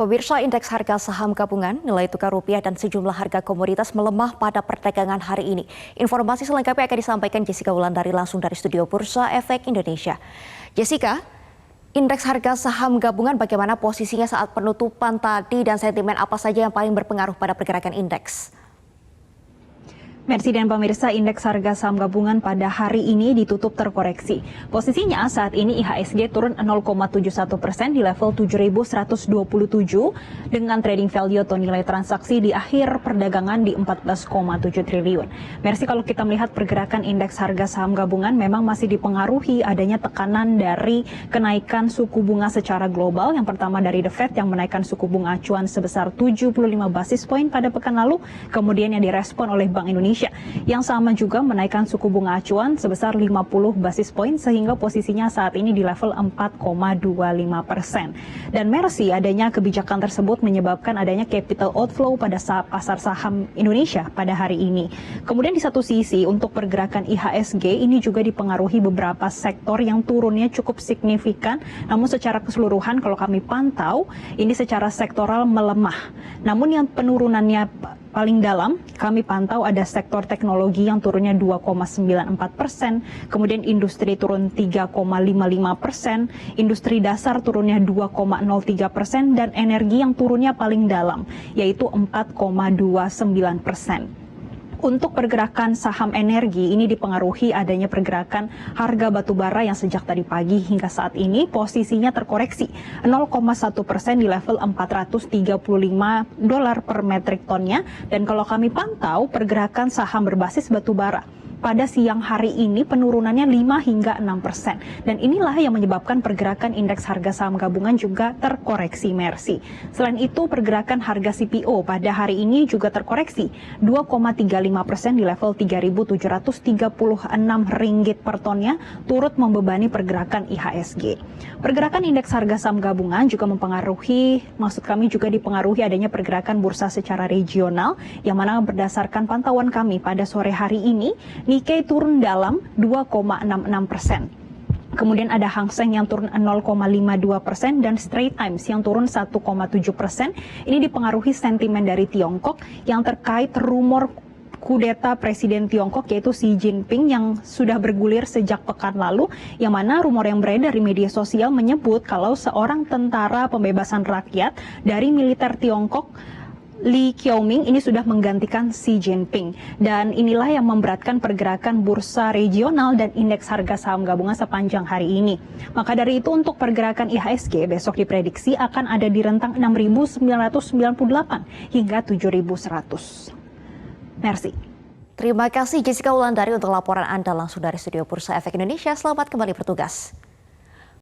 Pemirsa, indeks harga saham gabungan, nilai tukar rupiah dan sejumlah harga komoditas melemah pada perdagangan hari ini. Informasi selengkapnya akan disampaikan Jessica Wulandari langsung dari Studio Bursa Efek Indonesia. Jessica, indeks harga saham gabungan bagaimana posisinya saat penutupan tadi dan sentimen apa saja yang paling berpengaruh pada pergerakan indeks? Mersi dan pemirsa, indeks harga saham gabungan pada hari ini ditutup terkoreksi. Posisinya saat ini IHSG turun 0,71% di level 7.127 dengan trading value atau nilai transaksi di akhir perdagangan di 14,7 triliun. Mersi, kalau kita melihat pergerakan indeks harga saham gabungan memang masih dipengaruhi adanya tekanan dari kenaikan suku bunga secara global. Yang pertama dari The Fed yang menaikkan suku bunga acuan sebesar 75 basis poin pada pekan lalu, kemudian yang direspon oleh Bank Indonesia yang sama juga menaikkan suku bunga acuan sebesar 50 basis poin sehingga posisinya saat ini di level 4,25%. Dan Mersi, adanya kebijakan tersebut menyebabkan adanya capital outflow pada pasar saham Indonesia pada hari ini. Kemudian di satu sisi untuk pergerakan IHSG ini juga dipengaruhi beberapa sektor yang turunnya cukup signifikan, namun secara keseluruhan kalau kami pantau ini secara sektoral melemah. Namun yang penurunannya paling dalam, kami pantau ada sektor teknologi yang turunnya 2,94%, kemudian industri turun 3,55%, industri dasar turunnya 2,03%, dan energi yang turunnya paling dalam, yaitu 4,29%. Untuk pergerakan saham energi ini dipengaruhi adanya pergerakan harga batu bara yang sejak tadi pagi hingga saat ini posisinya terkoreksi 0,1% di level $435 per metrik tonnya. Dan kalau kami pantau pergerakan saham berbasis batu bara pada siang hari ini penurunannya 5 hingga 6%. Dan inilah yang menyebabkan pergerakan indeks harga saham gabungan juga terkoreksi, Mersi. Selain itu, pergerakan harga CPO pada hari ini juga terkoreksi 2,35% di level 3.736 ringgit per tonnya, turut membebani pergerakan IHSG. Pergerakan indeks harga saham gabungan juga juga dipengaruhi adanya pergerakan bursa secara regional, yang mana berdasarkan pantauan kami pada sore hari ini, Nikkei turun dalam 2,66%. Kemudian ada Hang Seng yang turun 0,52% dan Straits Times yang turun 1,7%. Ini dipengaruhi sentimen dari Tiongkok yang terkait rumor kudeta Presiden Tiongkok yaitu Xi Jinping yang sudah bergulir sejak pekan lalu, yang mana rumor yang beredar di media sosial menyebut kalau seorang tentara pembebasan rakyat dari militer Tiongkok, Li Qiaoming, ini sudah menggantikan Xi Jinping. Dan inilah yang memberatkan pergerakan bursa regional dan indeks harga saham gabungan sepanjang hari ini. Maka dari itu untuk pergerakan IHSG besok diprediksi akan ada di rentang 6.998 hingga 7.100. Mersi. Terima kasih Jessica Wulandari untuk laporan Anda langsung dari Studio Bursa Efek Indonesia. Selamat kembali bertugas.